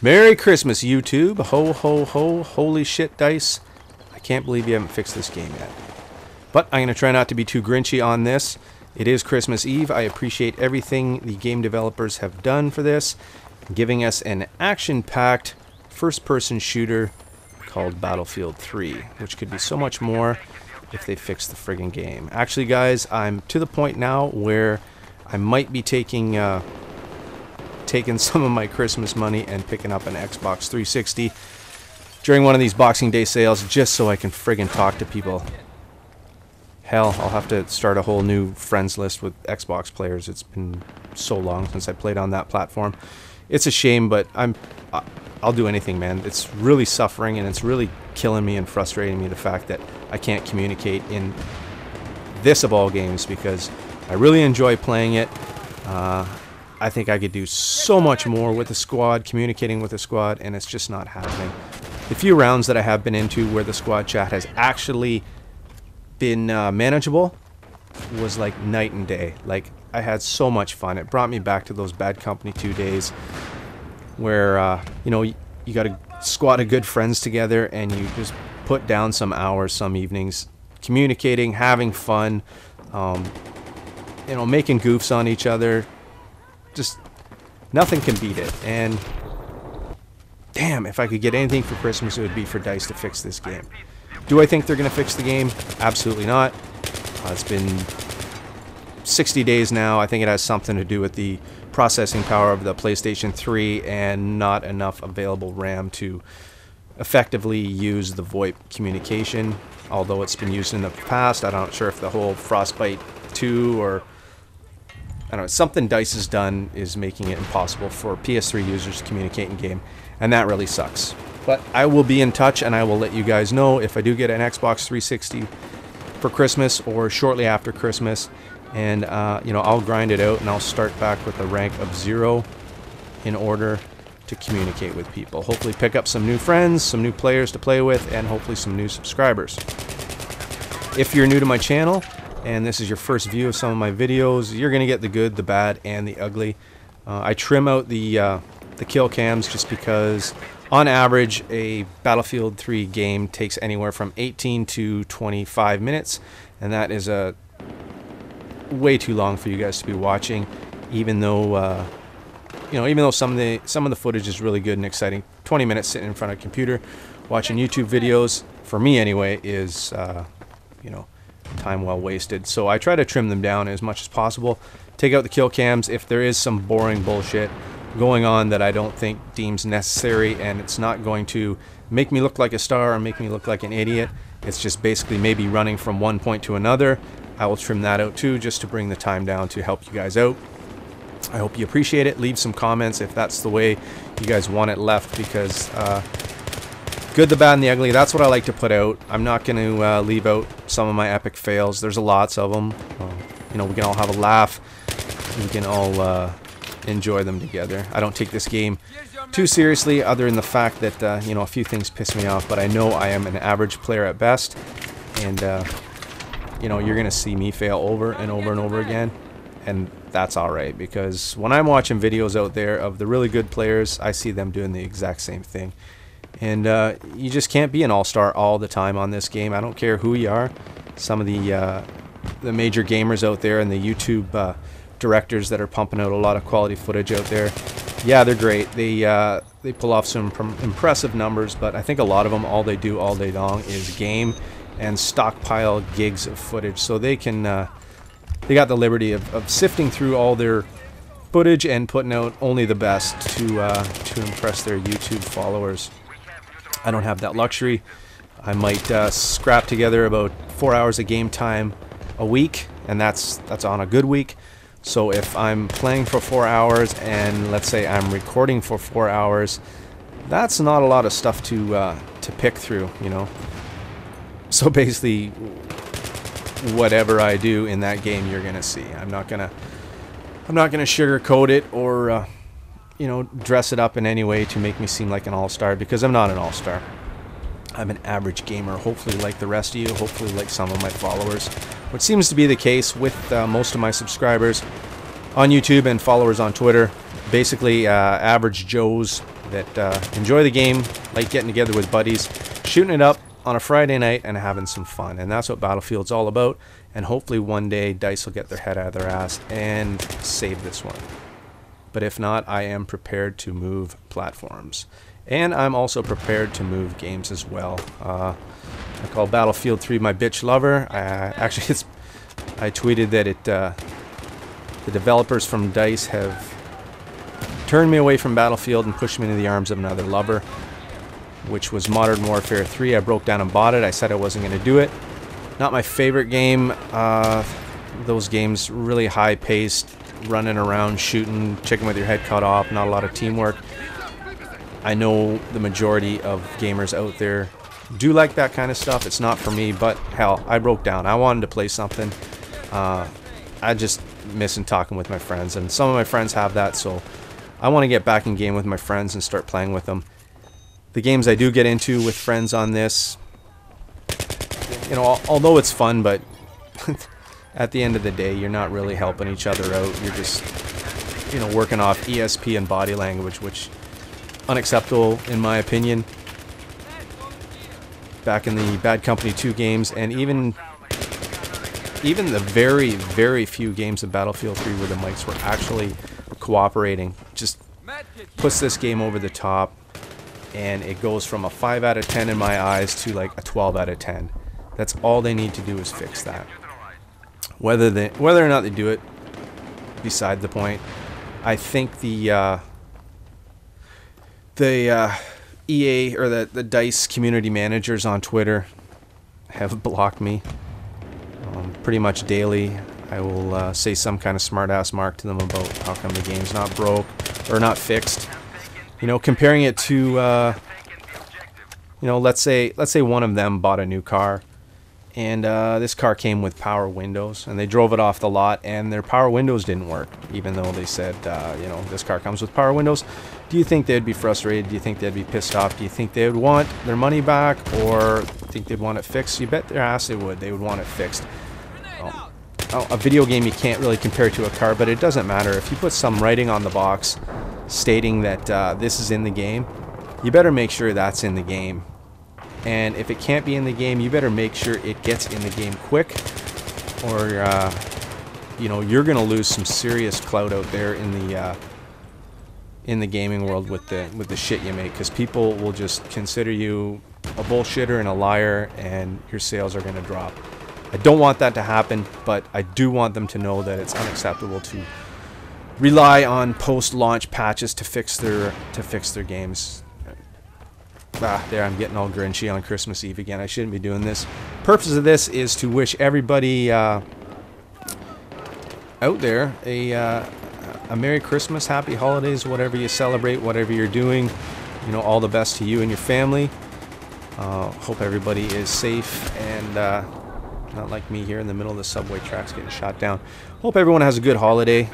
Merry Christmas, YouTube. Ho, ho, ho. Holy shit, Dice. I can't believe you haven't fixed this game yet. But I'm going to try not to be too grinchy on this. It is Christmas Eve. I appreciate everything the game developers have done for this, giving us an action-packed first-person shooter called Battlefield 3, which could be so much more if they fix the friggin' game. Actually, guys, I'm to the point now where I might be taking some of my Christmas money and picking up an Xbox 360 during one of these Boxing Day sales just so I can friggin' talk to people. Hell, I'll have to start a whole new friends list with Xbox players. It's been so long since I played on that platform. It's a shame, but I'll do anything, man. It's really suffering, and it's really killing me and frustrating me, the fact that I can't communicate in this of all games, because I really enjoy playing it. I think I could do so much more with the squad, communicating with the squad, and it's just not happening. The few rounds that I have been into where the squad chat has actually been manageable was like night and day. Like, I had so much fun. It brought me back to those Bad Company 2 days where, you know, you got a squad of good friends together and you just put down some hours, some evenings, communicating, having fun, you know, making goofs on each other. Just nothing can beat it. And damn, if I could get anything for Christmas, it would be for DICE to fix this game. Do I think they're going to fix the game? Absolutely not. It's been 60 days now. I think it has something to do with the processing power of the PlayStation 3 and not enough available RAM to effectively use the VoIP communication. Although it's been used in the past, I'm not sure if the whole Frostbite 2 or I don't know, something DICE has done is making it impossible for PS3 users to communicate in game, and that really sucks. But I will be in touch, and I will let you guys know if I do get an Xbox 360 for Christmas or shortly after Christmas. And, you know, I'll grind it out, and I'll start back with a rank of 0 in order to communicate with people. Hopefully pick up some new friends, some new players to play with, and hopefully some new subscribers. If you're new to my channel, and this is your first view of some of my videos, you're going to get the good, the bad, and the ugly. I trim out the kill cams just because, on average, a Battlefield 3 game takes anywhere from 18 to 25 minutes, and that is way too long for you guys to be watching. Even though, you know, even though some of the footage is really good and exciting, 20 minutes sitting in front of a computer watching YouTube videos, for me anyway, is you know, time well wasted. So I try to trim them down as much as possible. Take out the kill cams if there is some boring bullshit going on that I don't think deems necessary, and it's not going to make me look like a star or make me look like an idiot. It's just basically maybe running from one point to another. I will trim that out too, just to bring the time down to help you guys out. I hope you appreciate it. Leave some comments if that's the way you guys want it left, because good, the bad, and the ugly, that's what I like to put out. I'm not going to leave out some of my epic fails. There's lots of them. You know, we can all have a laugh. We can all enjoy them together. I don't take this game too seriously, other than the fact that, you know, a few things piss me off, but I know I am an average player at best. And, you know, you're going to see me fail over and over and over again. And that's alright, because when I'm watching videos out there of the really good players, I see them doing the exact same thing. And you just can't be an all-star all the time on this game. I don't care who you are. Some of the major gamers out there and the YouTube directors that are pumping out a lot of quality footage out there, yeah, they're great. They pull off some impressive numbers, but I think a lot of them, all they do all day long is game and stockpile gigs of footage. So they can they got the liberty of sifting through all their footage and putting out only the best to impress their YouTube followers. I don't have that luxury. I might scrap together about 4 hours of game time a week, and that's on a good week. So if I'm playing for 4 hours and let's say I'm recording for 4 hours, that's not a lot of stuff to pick through, you know. So basically, whatever I do in that game, you're gonna see. I'm not gonna sugarcoat it or you know, dress it up in any way to make me seem like an all-star, because I'm not an all-star. I'm an average gamer, hopefully like the rest of you, hopefully like some of my followers, which seems to be the case with most of my subscribers on YouTube and followers on Twitter. Basically, average Joes that enjoy the game, like getting together with buddies, shooting it up on a Friday night and having some fun. And that's what Battlefield's all about. And hopefully one day DICE will get their head out of their ass and save this one. But if not, I am prepared to move platforms. And I'm also prepared to move games as well. I call Battlefield 3 my bitch lover. Actually, I tweeted that the developers from DICE have turned me away from Battlefield and pushed me into the arms of another lover, which was Modern Warfare 3. I broke down and bought it. I said I wasn't going to do it. Not my favorite game. Those games really high-paced, running around, shooting, chicken with your head cut off, not a lot of teamwork. I know the majority of gamers out there do like that kind of stuff. It's not for me, but hell, I broke down. I wanted to play something. I just missing talking with my friends, and some of my friends have that, so I want to get back in game with my friends and start playing with them. The games I do get into with friends on this, you know, although it's fun, but at the end of the day, you're not really helping each other out. You're just, you know, working off ESP and body language, which unacceptable in my opinion. Back in the Bad Company 2 games, and even the very, very few games of Battlefield 3 where the mics were actually cooperating, just puts this game over the top, and it goes from a 5 out of 10 in my eyes to like a 12 out of 10. That's all they need to do is fix that. Whether or not they do it, beside the point. I think the EA or the DICE community managers on Twitter have blocked me. Pretty much daily, I will say some kind of smart-ass mark to them about how come the game's not broke or not fixed. You know, comparing it to, you know, let's say one of them bought a new car, and this car came with power windows, and they drove it off the lot, and their power windows didn't work, even though they said, you know, this car comes with power windows. Do you think they'd be frustrated? Do you think they'd be pissed off? Do you think they would want their money back, or think they'd want it fixed? You bet their ass they would. They would want it fixed. A video game you can't really compare to a car, but it doesn't matter. If you put some writing on the box stating that this is in the game, you better make sure that's in the game. And if it can't be in the game, you better make sure it gets in the game quick, or you know, you're gonna lose some serious clout out there in the gaming world with the shit you make, because people will just consider you a bullshitter and a liar, and your sales are gonna drop. I don't want that to happen, but I do want them to know that it's unacceptable to rely on post-launch patches to fix their games. There, I'm getting all Grinchy on Christmas Eve again. I shouldn't be doing this. Purpose of this is to wish everybody out there a Merry Christmas, Happy Holidays, whatever you celebrate, whatever you're doing. You know, all the best to you and your family. Hope everybody is safe and not like me here in the middle of the subway tracks getting shot down. Hope everyone has a good holiday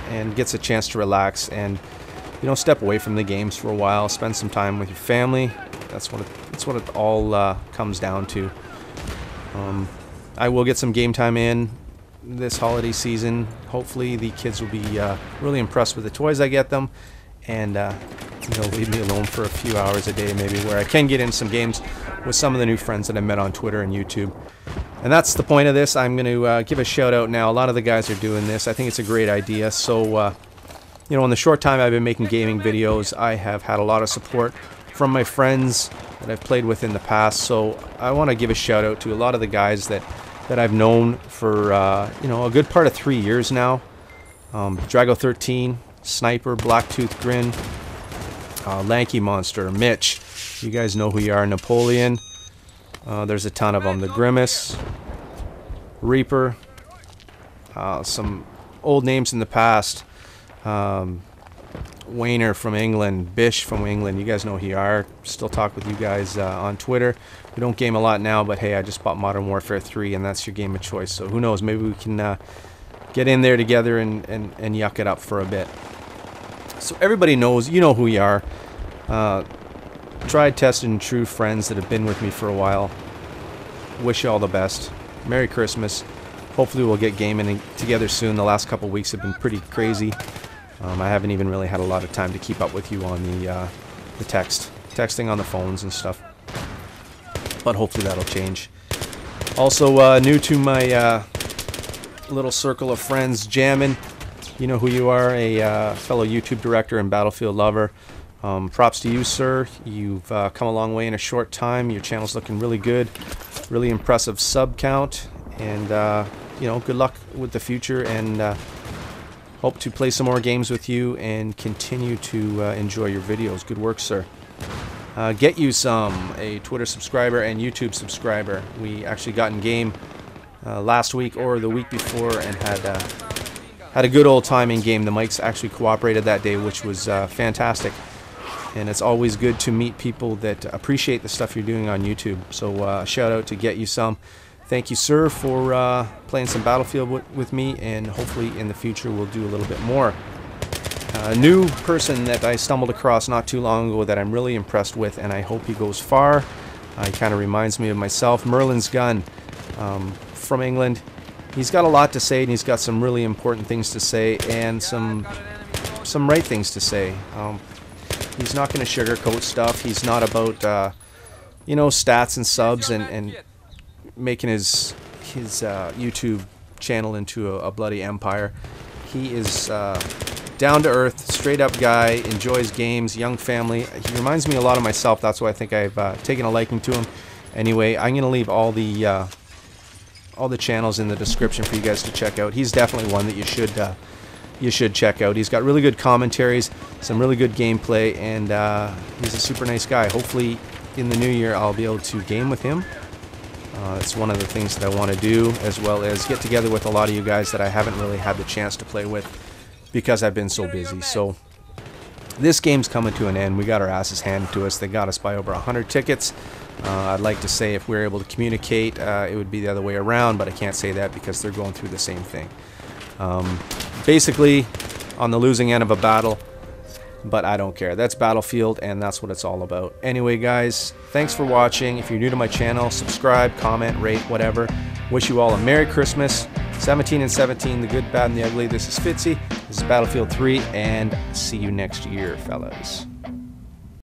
and gets a chance to relax and, you know, step away from the games for a while. Spend some time with your family. That's what it all comes down to. I will get some game time in this holiday season. Hopefully the kids will be really impressed with the toys I get them, and they'll leave me alone for a few hours a day maybe, where I can get in some games with some of the new friends that I met on Twitter and YouTube. And that's the point of this. I'm going to give a shout out now. A lot of the guys are doing this. I think it's a great idea. So, you know, in the short time I've been making gaming videos, I have had a lot of support from my friends that I've played with in the past. So I want to give a shout out to a lot of the guys that I've known for, you know, a good part of 3 years now. Drago 13, Sniper, Blacktooth Grin, Lanky Monster, Mitch. You guys know who you are. Napoleon. There's a ton of them. The Grimace, Reaper, some old names in the past. Wayner from England, Bish from England. You guys know who you are. Still talk with you guys on Twitter. We don't game a lot now, but hey, I just bought Modern Warfare 3, and that's your game of choice. So who knows? Maybe we can get in there together and yuck it up for a bit. So everybody knows, you know who you are. Tried, tested, and true friends that have been with me for a while. Wish you all the best. Merry Christmas. Hopefully we'll get gaming together soon. The last couple weeks have been pretty crazy. I haven't even really had a lot of time to keep up with you on the texting on the phones and stuff. But hopefully that'll change. Also, new to my little circle of friends, Jammin'. You know who you are, a fellow YouTube director and Battlefield lover. Props to you, sir. You've come a long way in a short time. Your channel's looking really good. Really impressive sub count. And, you know, good luck with the future. And hope to play some more games with you and continue to enjoy your videos. Good work, sir. Get you some, a Twitter subscriber and YouTube subscriber. We actually got in game last week or the week before and had a good old time in game. The mics actually cooperated that day, which was fantastic. And it's always good to meet people that appreciate the stuff you're doing on YouTube. So shout out to Get You Some. Thank you, sir, for playing some Battlefield with me, and hopefully in the future we'll do a little bit more. A new person that I stumbled across not too long ago that I'm really impressed with, and I hope he goes far. He kind of reminds me of myself. Merlin's Gun from England. He's got a lot to say, and he's got some really important things to say, and some right things to say. He's not going to sugarcoat stuff. He's not about you know, stats and subs and making his YouTube channel into a bloody empire. He is down to earth, straight up guy, enjoys games, young family. He reminds me a lot of myself. That's why I think I've taken a liking to him. Anyway, I'm gonna leave all the channels in the description for you guys to check out. He's definitely one that you should check out. He's got really good commentaries, some really good gameplay, and he's a super nice guy. Hopefully in the new year I'll be able to game with him. It's one of the things that I want to do, as well as get together with a lot of you guys that I haven't really had the chance to play with because I've been so busy. So this game's coming to an end. We got our asses handed to us. They got us by over 100 tickets. I'd like to say if we were able to communicate, it would be the other way around, but I can't say that because they're going through the same thing. Basically on the losing end of a battle, but I don't care. That's Battlefield, and that's what it's all about. Anyway, guys, thanks for watching. If you're new to my channel, subscribe, comment, rate, whatever. Wish you all a Merry Christmas. 17 and 17, the good, bad, and the ugly. This is Fitzy. This is Battlefield 3, and see you next year, fellas.